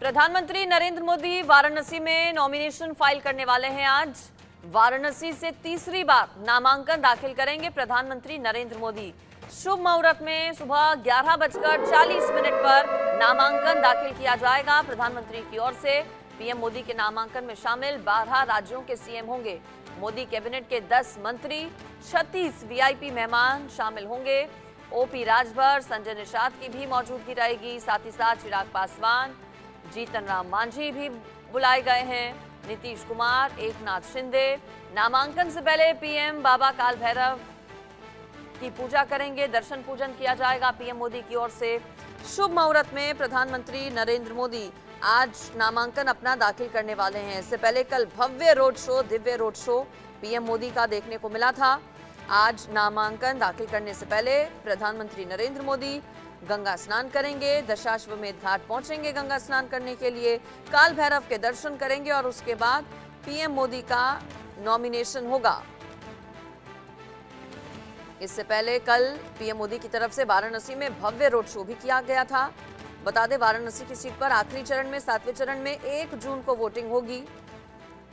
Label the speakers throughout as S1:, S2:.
S1: प्रधानमंत्री नरेंद्र मोदी वाराणसी में nomination file करने वाले हैं। आज वाराणसी से तीसरी बार नामांकन दाखिल करेंगे प्रधानमंत्री नरेंद्र मोदी। शुभ मुहूर्त में सुबह 11:40 पर नामांकन दाखिल किया जाएगा। प्रधानमंत्री की ओर से पीएम मोदी के नामांकन में शामिल 12 राज्यों के सीएम होंगे। मोदी कैबिनेट के 10 मंत्री, 36 वीआईपी मेहमान शामिल होंगे। ओपी राजभर, संजय निषाद की भी मौजूदगी रहेगी। साथ ही साथ चिराग पासवान, जीतन राम मांझी भी बुलाए गए हैं। नीतीश कुमार, एकनाथ शिंदे। नामांकन से पहले पीएम बाबा काल भैरव की पूजा करेंगे। दर्शन पूजन किया जाएगा पीएम मोदी की ओर से। शुभ मुहूर्त में प्रधानमंत्री नरेंद्र मोदी आज नामांकन अपना दाखिल करने वाले हैं। इससे पहले कल भव्य road show, Divya road show PM Modi का देखने को मिला था। आज नामांकन दाखिल करने से पहले प्रधानमंत्री नरेंद्र मोदी गंगा स्नान करेंगे। दशाश्वमेध घाट पहुंचेंगे गंगा स्नान करने के लिए। काल भैरव के दर्शन करेंगे और उसके बाद पीएम मोदी का नॉमिनेशन होगा। इससे पहले कल पीएम मोदी की तरफ से वाराणसी में भव्य रोड शो भी किया गया था। बता दें, वाराणसी की सीट पर आखिरी चरण में 7वें चरण में 1 जून को वोटिंग होगी।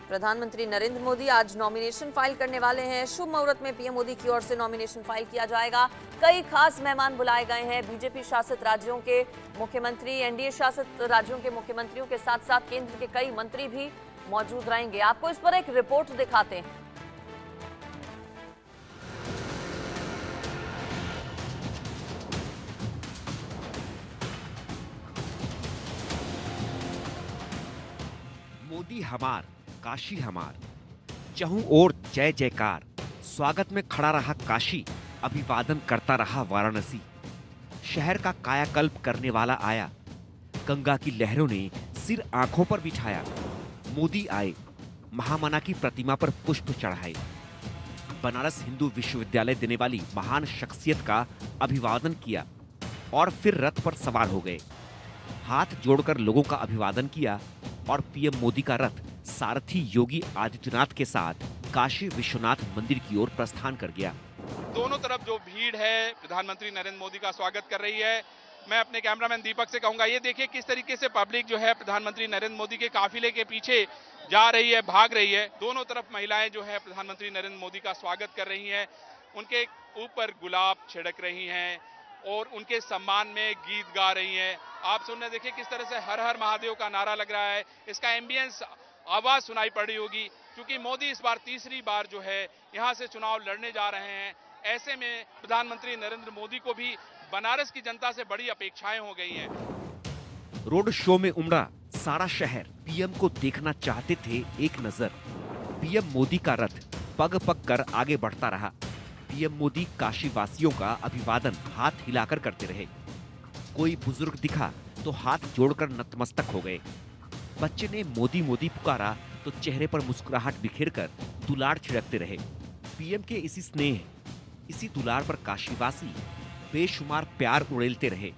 S1: प्रधानमंत्री नरेंद्र मोदी आज नॉमिनेशन फाइल करने वाले हैं। शुभ मुहूर्त में पीएम मोदी की ओर से नॉमिनेशन फाइल किया जाएगा। कई खास मेहमान बुलाए गए हैं। बीजेपी शासित राज्यों के मुख्यमंत्री, एनडीए शासित राज्यों के मुख्यमंत्रियों के साथ साथ केंद्र के कई मंत्री भी मौजूद रहेंगे। आपको इस पर एक रिपोर्ट दिखाते हैं।
S2: मोदी हमार, काशी हमार, चहु ओर जय जयकार। स्वागत में खड़ा रहा काशी, अभिवादन करता रहा वाराणसी। शहर का कायाकल्प करने वाला आया, गंगा की लहरों ने सिर आंखों पर बिछाया। मोदी आए, महामना की प्रतिमा पर पुष्प चढ़ाए। बनारस हिंदू विश्वविद्यालय देने वाली महान शख्सियत का अभिवादन किया और फिर रथ पर सवार हो गए। हाथ जोड़कर लोगों का अभिवादन किया और पीएम मोदी का रथ सारथी योगी आदित्यनाथ के साथ काशी विश्वनाथ मंदिर की ओर प्रस्थान कर गया।
S3: दोनों तरफ जो भीड़ है प्रधानमंत्री नरेंद्र मोदी का स्वागत कर रही है। मैं अपने कैमरामैन दीपक से कहूंगा, ये देखिए किस तरीके से पब्लिक जो है प्रधानमंत्री नरेंद्र मोदी के काफिले के पीछे जा रही है, भाग रही है। दोनों तरफ महिलाएं जो है प्रधानमंत्री नरेंद्र मोदी का स्वागत कर रही हैं। उनके ऊपर गुलाब छिड़क रही हैं और उनके सम्मान में गीत गा रही हैं। आप सुनने देखिए किस तरह से हर हर महादेव का नारा लग रहा है। इसका एम्बियंस आवाज सुनाई पड़ रही होगी क्योंकि मोदी इस बार तीसरी बार जो है यहां से चुनाव लड़ने जा रहे हैं। ऐसे में प्रधानमंत्री नरेंद्र मोदी को भी बनारस की जनता से बड़ी अपेक्षाएं हो गई हैं।
S2: रोड शो में उमड़ा सारा शहर पीएम को देखना चाहते थे एक नजर। पीएम मोदी का रथ पग पग कर आगे बढ़ता रहा। पीएम मोदी काशी वासियों का अभिवादन हाथ हिलाकर करते रहे। कोई बुजुर्ग दिखा तो हाथ जोड़कर नतमस्तक हो गए। बच्चे ने मोदी मोदी पुकारा तो चेहरे पर मुस्कुराहट बिखेरकर दुलार छिड़कते रहे। पीएम के इसी स्नेह, इसी दुलार पर काशीवासी बेशुमार प्यार उड़ेलते रहे।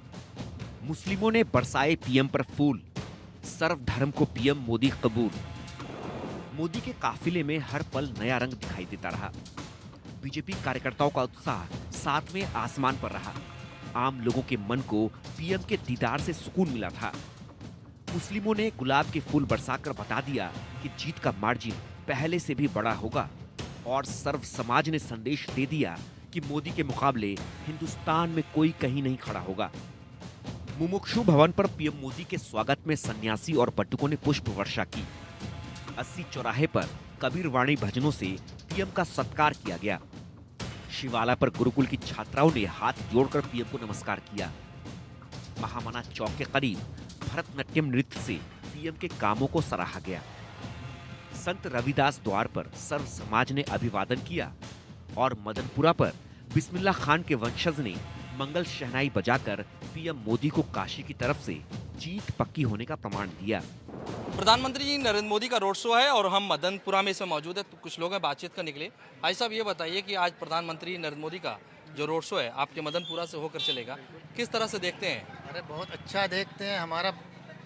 S2: मुस्लिमों ने बरसाए पीएम पर फूल, सर्वधर्म को पीएम मोदी कबूल। मोदी के काफिले में हर पल नया रंग दिखाई देता रहा। बीजेपी कार्यकर्ताओं का उत्साह 7वें आसमान पर रहा। आम लोगों के मन को पीएम के दीदार से सुकून मिला था। मुस्लिमों ने गुलाब के फूल बरसाकर बता दिया कि जीत का मार्जिन पहले से भी बड़ा होगा और सर्व समाज ने संदेश दे दिया कि मोदी के मुकाबले हिंदुस्तान में कोई कहीं नहीं खड़ा होगा। मुमुक्षु भवन पर पीएम मोदी के स्वागत में सन्यासी और बटुकों ने पुष्प वर्षा की। 80 चौराहे पर कबीर वाणी भजनों से पीएम का सत्कार किया गया। शिवाला पर गुरुकुल की छात्राओं ने हाथ जोड़कर पीएम को नमस्कार किया। महामना चौक के करीब भरतनाट्यम नृत्य से पीएम के कामों को सराहा गया। संत रविदास द्वार पर सर्व समाज ने अभिवादन किया और मदनपुरा पर बिस्मिल्लाह खान के वंशज ने मंगल शहनाई बजाकर पीएम मोदी को काशी की तरफ से जीत पक्की होने का प्रमाण दिया।
S4: प्रधानमंत्री जी नरेंद्र मोदी का रोड शो है और हम मदनपुरा में इसमें मौजूद है। तो कुछ लोग हैं बातचीत करने के लिए। भाई साहब, ये बताइए कि आज प्रधानमंत्री नरेंद्र मोदी का जो रोड शो है आपके मदनपुरा से होकर चलेगा, किस तरह से देखते हैं?
S5: अरे बहुत अच्छा देखते हैं। हमारा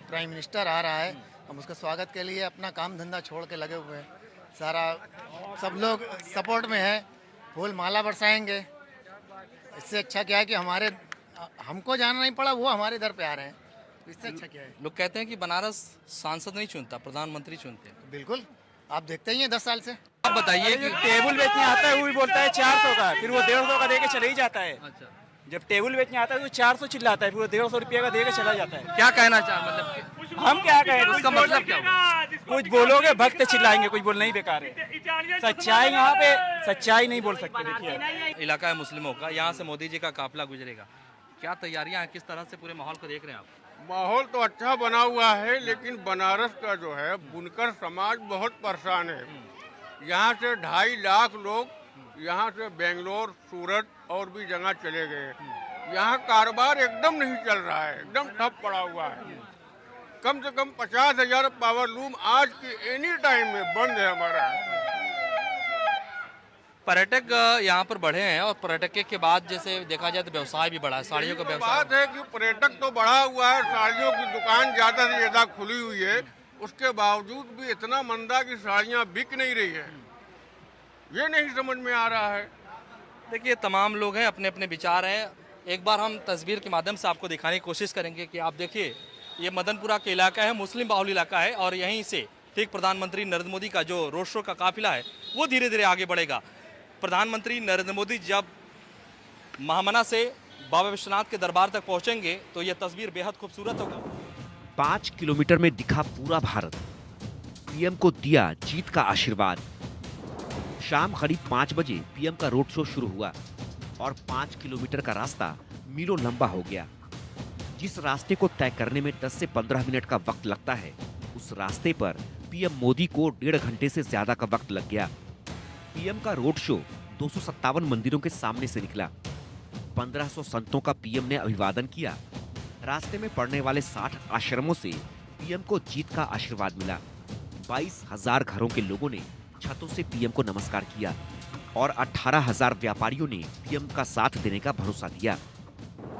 S5: प्राइम मिनिस्टर आ रहा है, हम उसके स्वागत के लिए अपना काम धंधा छोड़ के लगे हुए हैं। सारा सब लोग सपोर्ट में है, फूल माला बरसाएंगे। इससे अच्छा क्या है कि हमको जाना नहीं पड़ा, वो हमारे इधर पे आ रहे हैं। इससे अच्छा क्या है?
S4: लोग कहते हैं कि बनारस सांसद नहीं चुनता, प्रधानमंत्री चुनते हैं।
S5: बिल्कुल, आप देखते ही हैं 10 साल से।
S4: आप बताइए कि
S6: टेबल बेचने आता है वो भी बोलता है 400 का, फिर वो 150 का दे के चले ही जाता है।
S4: अच्छा,
S6: जब टेबल बेचने आता है तो 400 चिल्लाता है, फिर वो 150 रुपये का दे के चला जाता है।
S4: क्या कहना चाह मतलब
S6: हम क्या कहें,
S4: उसका मतलब क्या हुआ?
S6: कुछ बोलोगे भक्त चिल्लाएंगे, कुछ बोल नहीं, बेकार है। सच्चाई यहाँ पे सच्चाई नहीं बोल सकते। देखिए
S4: इलाका है मुस्लिमों का, यहाँ से मोदी जी का काफिला गुजरेगा, क्या तैयारियां हैं, किस तरह से पूरे माहौल को देख रहे हैं आप?
S7: माहौल तो अच्छा बना हुआ है, लेकिन बनारस का जो है बुनकर समाज बहुत परेशान है। यहाँ से 2.5 लाख लोग यहाँ से बेंगलोर, सूरत और भी जगह चले गए। यहाँ कारोबार एकदम नहीं चल रहा है, एकदम ठप पड़ा हुआ है। कम से कम 50,000 पावर लूम आज की एनी टाइम में बंद है हमारा।
S4: पर्यटक यहाँ पर बढ़े हैं और पर्यटक के बाद जैसे देखा जाए तो व्यवसाय भी बढ़ा है, साड़ियों का व्यवसाय।
S7: बात है कि पर्यटक तो बढ़ा हुआ है, साड़ियों की दुकान ज्यादा से ज्यादा खुली हुई है, उसके बावजूद भी इतना मंदा कि साड़ियाँ बिक नहीं रही है। ये नहीं समझ में आ रहा है।
S4: देखिए तमाम लोग हैं, अपने अपने विचार हैं। एक बार हम तस्वीर के माध्यम से आपको दिखाने की कोशिश करेंगे कि आप देखिए ये मदनपुरा का इलाका है, मुस्लिम बाहुल इलाका है और यहीं से ठीक प्रधानमंत्री नरेंद्र मोदी का जो रोड शो का काफिला है वो धीरे धीरे आगे बढ़ेगा। प्रधानमंत्री नरेंद्र मोदी जब महामना से बाबा विश्वनाथ के दरबार तक पहुंचेंगे तो यह तस्वीर बेहद खूबसूरत होगा।
S2: 5 किलोमीटर में दिखा पूरा भारत, पीएम को दिया जीत का आशीर्वाद। शाम करीब 5 बजे पीएम का रोड शो शुरू हुआ और 5 किलोमीटर का रास्ता मीलों लंबा हो गया। जिस रास्ते को तय करने में 10 से 15 मिनट का वक्त लगता है, उस रास्ते पर पीएम मोदी को 1.5 घंटे से ज्यादा का वक्त लग गया। पीएम का रोड शो 257 मंदिरों के सामने से निकला। 1500 संतों का पीएम ने अभिवादन किया। रास्ते में पड़ने वाले 60 आश्रमों से पीएम को जीत का आशीर्वाद मिला। 22,000 घरों के लोगों ने छतों से पीएम को नमस्कार किया और 18,000 व्यापारियों ने पीएम का साथ देने का भरोसा दिया।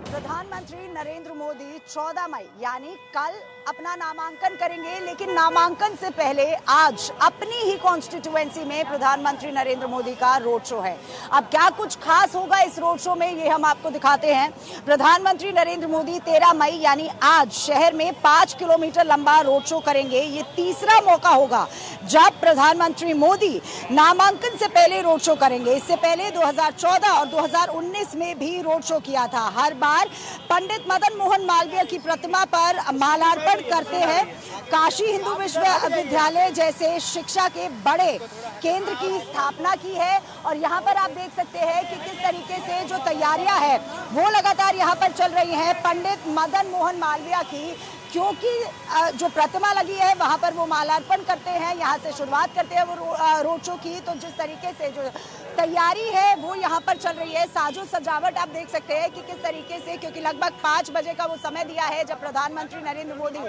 S8: प्रधानमंत्री नरेंद्र मोदी 14 मई यानी कल अपना नामांकन करेंगे, लेकिन नामांकन से पहले आज अपनी ही कॉन्स्टिट्यूएंसी में प्रधानमंत्री नरेंद्र मोदी का रोड शो है। अब क्या कुछ खास होगा इस रोड शो में, ये हम आपको दिखाते हैं। प्रधानमंत्री नरेंद्र मोदी 13 मई यानी आज शहर में 5 किलोमीटर लंबा रोड शो करेंगे। ये तीसरा मौका होगा जब प्रधानमंत्री मोदी नामांकन से पहले रोड शो करेंगे। इससे पहले 2014 और 2019 में भी रोड शो किया था। हर बार पंडित मदन मोहन मालवीय की प्रतिमा पर माल्यार्पण करते हैं। काशी हिंदू विश्वविद्यालय जैसे शिक्षा के बड़े केंद्र की स्थापना की है और यहाँ पर आप देख सकते हैं कि किस तरीके से जो तैयारियां हैं वो लगातार यहाँ पर चल रही हैं पंडित मदन मोहन मालवीय की, क्योंकि जो प्रतिमा लगी है वहाँ पर वो माल्यार्पण करते हैं। यहाँ से शुरुआत करते हैं वो रोड शो की। तो जिस तरीके से जो तैयारी है वो यहाँ पर चल रही है, साजो सजावट आप देख सकते हैं कि किस तरीके से, क्योंकि लगभग 5 बजे का वो समय दिया है जब प्रधानमंत्री नरेंद्र मोदी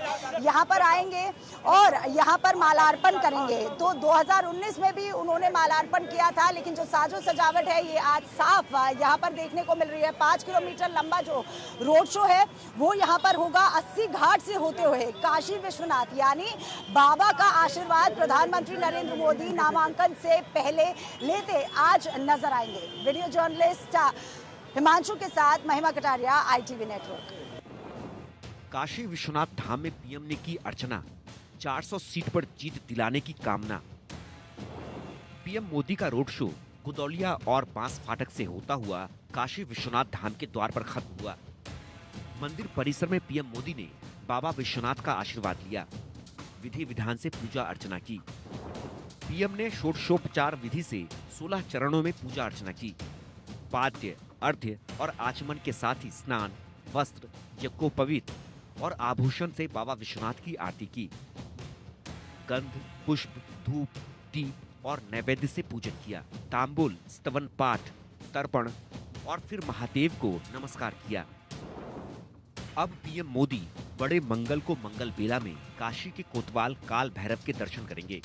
S8: यहाँ पर आएंगे और यहाँ पर माल्यार्पण करेंगे। तो 2019 में भी उन्होंने माल्यार्पण किया था, लेकिन जो साजो सजावट है ये आज साफ यहाँ पर देखने को मिल रही है। 5 किलोमीटर लंबा जो रोड शो है वो यहाँ पर होगा। 80 घाट से होते हुए काशी विश्वनाथ यानी बाबा का आशीर्वाद प्रधानमंत्री नरेंद्र मोदी नामांकन से पहले लेते आज नजर आएंगे। वीडियो जर्नलिस्ट हिमांशु के साथ महिमा कटारिया, ITV नेटवर्क।
S2: काशी विश्वनाथ धाम में पीएम ने की अर्चना, 400 सीट पर जीत दिलाने की कामना। पीएम मोदी का रोड शो गुदौलिया और बांस फाटक से होता हुआ काशी विश्वनाथ धाम के द्वार पर खत्म हुआ। मंदिर परिसर में पीएम मोदी ने बाबा विश्वनाथ का आशीर्वाद लिया, विधि विधान से पूजा अर्चना की। पीएम ने षोडशोपचार विधि से 16 चरणों में पूजा अर्चना की। पाद्य, अर्घ्य और आचमन के साथ ही स्नान, वस्त्र, यज्ञोपवीत और आभूषण से बाबा विश्वनाथ की आरती की। गंध, पुष्प, धूप, दीप और नैवेद्य से पूजन किया। तांबुल, स्तवन पाठ, तर्पण और फिर महादेव को नमस्कार किया। अब पीएम मोदी बड़े मंगल को मंगल बेला में काशी के कोतवाल काल भैरव के दर्शन करेंगे।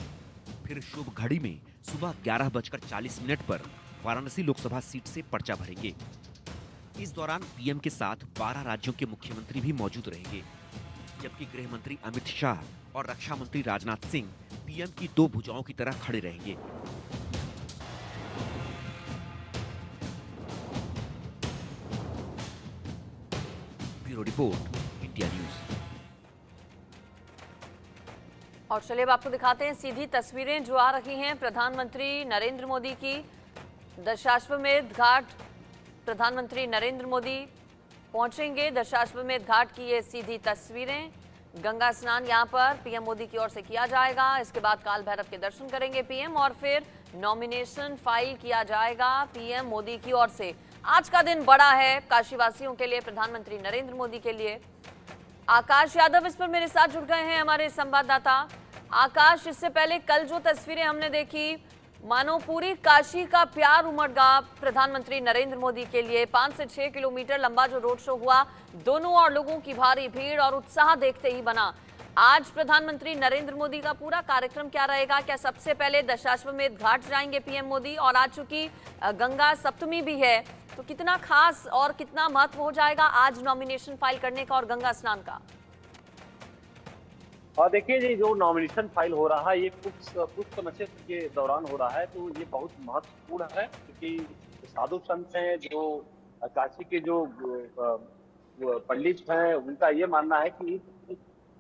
S2: फिर शुभ घड़ी में सुबह 11:40 पर वाराणसी लोकसभा सीट से पर्चा भरेंगे। इस दौरान पीएम के साथ 12 राज्यों के मुख्यमंत्री भी मौजूद रहेंगे, जबकि गृह मंत्री अमित शाह और रक्षा मंत्री राजनाथ सिंह पीएम की 2 भुजाओं की तरह खड़े रहेंगे। Bureau report, India news.
S1: और चलिए अब आपको दिखाते हैं सीधी तस्वीरें जो आ रही हैं प्रधानमंत्री नरेंद्र मोदी की। दशाश्वमेध घाट प्रधानमंत्री नरेंद्र मोदी पहुंचेंगे। दशाश्वमेध घाट की ये सीधी तस्वीरें। गंगा स्नान यहां पर पीएम मोदी की ओर से किया जाएगा। इसके बाद काल भैरव के दर्शन करेंगे पीएम और फिर नॉमिनेशन फाइल किया जाएगा पीएम मोदी की ओर से। आज का दिन बड़ा है काशीवासियों के लिए, प्रधानमंत्री नरेंद्र मोदी के लिए। आकाश यादव इस पर मेरे साथ जुड़ गए हैं, हमारे संवाददाता। आकाश, इससे पहले कल जो तस्वीरें हमने देखी, मानो पूरी काशी का प्यार उमड़ गया प्रधानमंत्री नरेंद्र मोदी के लिए। 5 से 6 किलोमीटर लंबा जो रोड शो हुआ, दोनों और लोगों की भारी भीड़ और उत्साह देखते ही बना। आज प्रधानमंत्री नरेंद्र मोदी का पूरा कार्यक्रम क्या रहेगा? क्या सबसे पहले दशाश्वमेध घाट जाएंगे पीएम मोदी? और आज चूंकि गंगा सप्तमी भी है, तो कितना खास और कितना महत्व हो जाएगा आज नॉमिनेशन फाइल करने का और गंगा स्नान का?
S9: और देखिए जी, जो नॉमिनेशन फाइल हो रहा है ये पुष्प नक्षत्र के दौरान हो रहा है, तो ये बहुत महत्वपूर्ण है क्योंकि साधु संत हैं जो काशी के जो पंडित हैं, उनका ये मानना है कि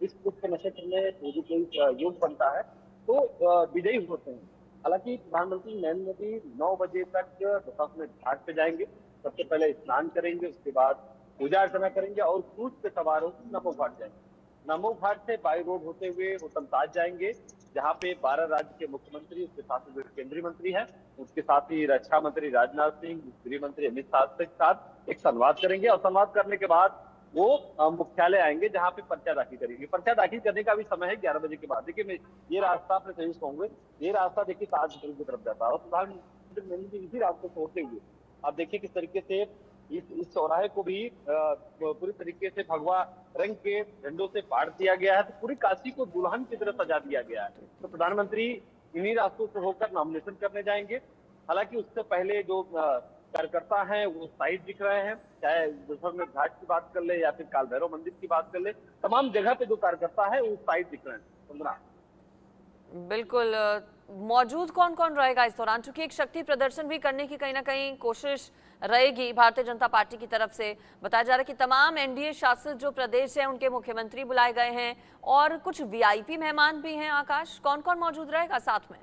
S9: इस पुष्प नक्षत्र में यदि कोई योग बनता है तो विजयी होते हैं। हालांकि प्रधानमंत्री नरेंद्र मोदी 9 बजे तक दशाश्वमेध घाट पे जाएंगे। सबसे पहले स्नान करेंगे, उसके बाद पूजा अर्चना करेंगे और क्रूज पे सवार होकर नमो घाट जाएंगे। नमो घाट से बाई रोड होते हुए रोहतास जाएंगे, जहाँ पे 12 राज्य के मुख्यमंत्री, उसके साथ ही जो केंद्रीय मंत्री हैं, उसके साथ ही रक्षा मंत्री राजनाथ सिंह, गृह मंत्री अमित शाह के साथ एक संवाद करेंगे और संवाद करने के बाद वो मुख्यालय आएंगे जहाँ पे पर्चा दाखिल करेंगे। पर्चा दाखिल करने का भी समय है 11 बजे के बाद। देखिए ये रास्ता आपने सही होंगे, ये रास्ता देखिए ताजमहल की तरफ जाता है और प्रधानमंत्री नरेंद्र मोदी इसी रास्ते से होते हुए आप देखिए किस तरीके से इस चौराहे को भी पूरी तरीके से भगवा रंग के झंडों से पाड़ दिया गया है। तो पूरी काशी को दुल्हन की तरह सजा दिया गया है। तो प्रधानमंत्री इन्हीं रास्तों से होकर नॉमिनेशन करने जाएंगे। हालांकि उससे पहले जो कार्यकर्ता हैं वो साइड दिख रहे हैं, चाहे दशाश्वमेध घाट की बात कर ले या फिर काल भैरव मंदिर की बात कर ले, तमाम जगह पे जो कार्यकर्ता है वो साइड दिख रहे हैं। वंदना,
S1: बिल्कुल। मौजूद कौन कौन रहेगा इस दौरान? चूंकि एक शक्ति प्रदर्शन भी करने की कहीं ना कहीं कोशिश रहेगी भारतीय जनता पार्टी की तरफ से। बताया जा रहा है कि तमाम एनडीए शासित जो प्रदेश हैं उनके मुख्यमंत्री बुलाए गए हैं और कुछ वीआईपी मेहमान भी हैं। आकाश, कौन कौन मौजूद रहेगा साथ में?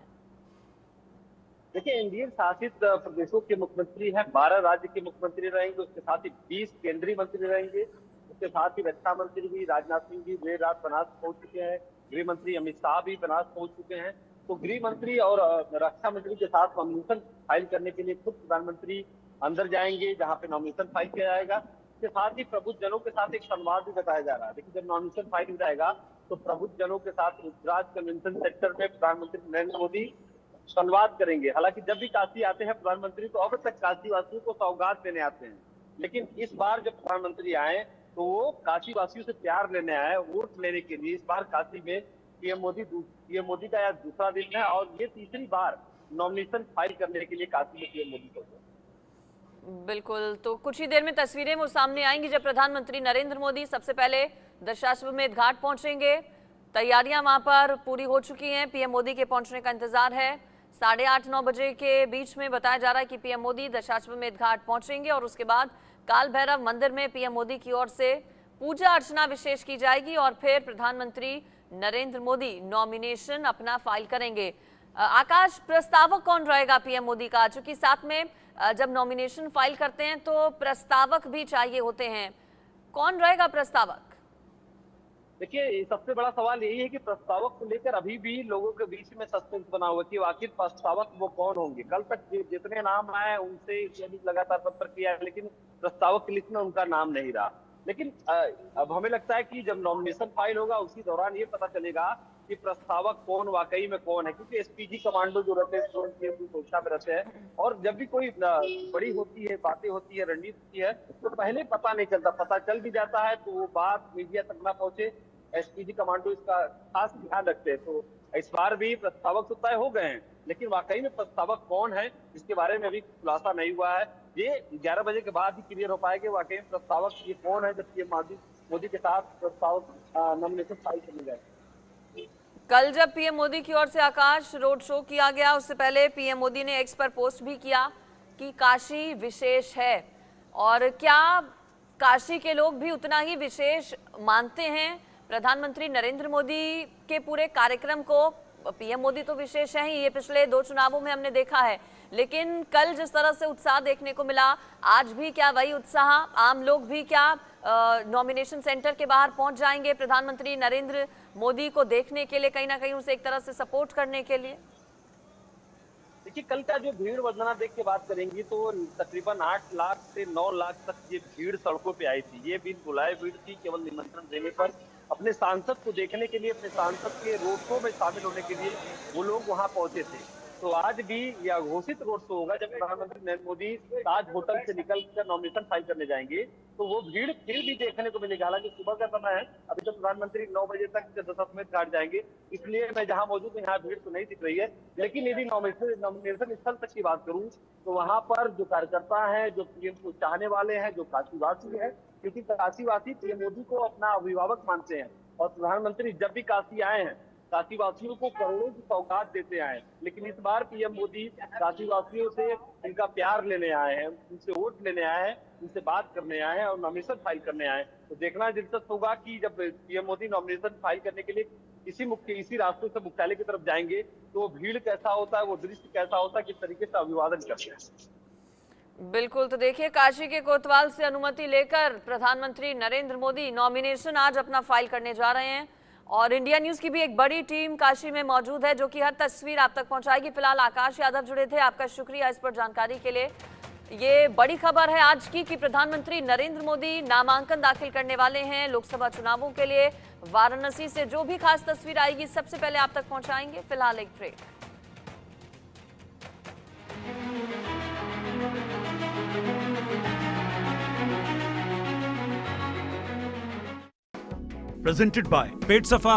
S9: देखिए, एनडीए शासित प्रदेशों के मुख्यमंत्री हैं, 12 राज्य के मुख्यमंत्री रहेंगे, उसके साथ ही 20 केंद्रीय मंत्री रहेंगे, उसके साथ ही रक्षा मंत्री भी राजनाथ सिंह भी देर रात बनास पहुंच चुके हैं, गृह मंत्री अमित शाह भी बनास पहुंच चुके हैं। तो गृह मंत्री और रक्षा मंत्री के साथ नॉमिनेशन फाइल करने के लिए खुद प्रधानमंत्री अंदर जाएंगे, जहां पे नॉमिनेशन फाइल किया जाएगा। इसके साथ ही प्रबुद्धजनों के साथ एक संवाद भी बताया जा रहा है। देखिए, जब नॉमिनेशन फाइल हो जाएगा तो प्रबुद्धजनों के साथ रुद्राज कन्वेंशन सेंटर में प्रधानमंत्री नरेंद्र मोदी संवाद करेंगे। हालांकि जब भी काशी आते हैं प्रधानमंत्री तो अब तक काशी वासियों को सौगात देने आते हैं, लेकिन इस बार जब प्रधानमंत्री आए तो वो काशी वासियों से प्यार लेने आए, वोट लेने के लिए। इस बार काशी में पीएम मोदी का यह दूसरा दिन है और ये तीसरी बार नॉमिनेशन फाइल करने के लिए काशी में पीएम मोदी पहुंचे।
S1: बिल्कुल, तो कुछ ही देर में तस्वीरें वो सामने आएंगी जब प्रधानमंत्री नरेंद्र मोदी सबसे पहले दशाश्वमेध घाट पहुंचेंगे। तैयारियां वहां पर पूरी हो चुकी हैं, पीएम मोदी के पहुंचने का इंतजार है। 8:30-9 बजे के बीच में बताया जा रहा है कि पीएम मोदी दशाश्वमेध घाट पहुंचेंगे और उसके बाद काल भैरव मंदिर में पीएम मोदी की ओर से पूजा अर्चना विशेष की जाएगी और फिर प्रधानमंत्री नरेंद्र मोदी नॉमिनेशन अपना फाइल करेंगे। आकाश, प्रस्तावक कौन रहेगा पीएम मोदी का? चूंकि साथ में जब नॉमिनेशन फाइल करते हैं तो प्रस्तावक भी चाहिए होते हैं, कौन रहेगा प्रस्तावक?
S9: देखिए, सबसे बड़ा सवाल यही है कि प्रस्तावक को लेकर अभी भी लोगों के बीच में सस्पेंस बना हुआ कि आखिर प्रस्तावक वो कौन होंगे। कल तक जितने नाम आए उनसे लगातार संपर्क किया, लेकिन प्रस्तावक की लिस्ट में उनका नाम नहीं रहा। लेकिन अब हमें लगता है कि जब नॉमिनेशन फाइल होगा उसी दौरान ये पता चलेगा कि प्रस्तावक कौन वाकई में कौन है, क्योंकि एसपीजी कमांडो जो रहते हैं सूचना में रहते हैं और जब भी कोई बड़ी होती है, बातें होती है, रणनीति होती है तो पहले पता नहीं चलता। पता चल भी जाता है तो वो बात मीडिया तक ना पहुंचे। एसपीजी कमांडो इसका खास ध्यान रखते हैं। तो इस बार भी प्रस्तावक तो तय हो गए हैं, लेकिन वाकई में प्रस्तावक कौन है इसके बारे में अभी खुलासा नहीं हुआ है। ये 11 बजे के बाद ही क्लियर हो पाएगा वाकई में प्रस्तावक ये कौन है जब पीएम मोदी के साथ प्रस्तावक नॉमिनेशन फाइल करने जाए।
S1: कल जब पीएम मोदी की ओर से आकाश रोड शो किया गया, उससे पहले पीएम मोदी ने एक्स पर पोस्ट भी किया कि काशी विशेष है। और क्या काशी के लोग भी उतना ही विशेष मानते हैं प्रधानमंत्री नरेंद्र मोदी के पूरे कार्यक्रम को, पीएम मोदी तो विशेष है ही, ये पिछले 2 चुनावों में हमने देखा है, लेकिन कल जिस तरह से उत्साह देखने को मिला, आज भी क्या वही उत्साह? आम लोग भी क्या नॉमिनेशन सेंटर के बाहर पहुंच जाएंगे प्रधानमंत्री नरेंद्र मोदी को देखने के लिए, कहीं ना कहीं उसे एक तरह से सपोर्ट करने के लिए?
S9: देखिए, कल का जो भीड़ वर्णना देख के बात करेंगी तो तकरीबन 8 लाख से 9 लाख तक ये भीड़ सड़कों पे आई थी। ये बिन बुलाए भीड़ थी, केवल निमंत्रण देने पर अपने सांसद को देखने के लिए, अपने सांसद के रोड शो में शामिल होने के लिए वो लोग वहां पहुंचे थे। तो आज भी यह घोषित रोड शो होगा जब प्रधानमंत्री नरेंद्र मोदी ताज होटल से निकलकर नॉमिनेशन फाइल करने जाएंगे, तो वो भीड़ फिर भी देखने को मिलेगी। हालांकि सुबह का समय है, अभी तो प्रधानमंत्री 9 बजे तक दशाश्वमेध घाट जाएंगे, इसलिए मैं जहां मौजूद हूं यहाँ भीड़ तो नहीं दिख रही है। लेकिन यदि नॉमिनेशन स्थल तक की बात करूं तो वहां पर जो कार्यकर्ता है, जो पीएम को चाहने वाले हैं, जो काशीवासी है, क्योंकि काशीवासी पीएम मोदी को अपना अभिभावक मानते हैं और प्रधानमंत्री जब भी काशी आए हैं काशीवासियों को करोड़ों की सौगात देते आए, लेकिन इस बार पीएम मोदी काशीवासियों से इनका प्यार लेने आए हैं, उनसे वोट लेने आए हैं, उनसे बात करने आए हैं और नॉमिनेशन फाइल करने आए हैं। तो देखना दिलचस्प होगा कि जब पीएम मोदी नॉमिनेशन फाइल करने के लिए इसी रास्ते से मुख्यालय की तरफ जाएंगे तो वो भीड़ कैसा होता है, वो दृश्य कैसा होता है, किस तरीके से अभिवादन करते हैं।
S1: बिल्कुल, तो देखिए, काशी के कोतवाल से अनुमति लेकर प्रधानमंत्री नरेंद्र मोदी नॉमिनेशन आज अपना फाइल करने जा रहे हैं और इंडिया न्यूज की भी एक बड़ी टीम काशी में मौजूद है जो कि हर तस्वीर आप तक पहुंचाएगी। फिलहाल आकाश यादव जुड़े थे, आपका शुक्रिया इस पर जानकारी के लिए। ये बड़ी खबर है आज की कि प्रधानमंत्री नरेंद्र मोदी नामांकन दाखिल करने वाले हैं लोकसभा चुनावों के लिए। वाराणसी से जो भी खास तस्वीर आएगी सबसे पहले आप तक पहुंचाएंगे। फिलहाल एक break.
S10: presented by Pet Safa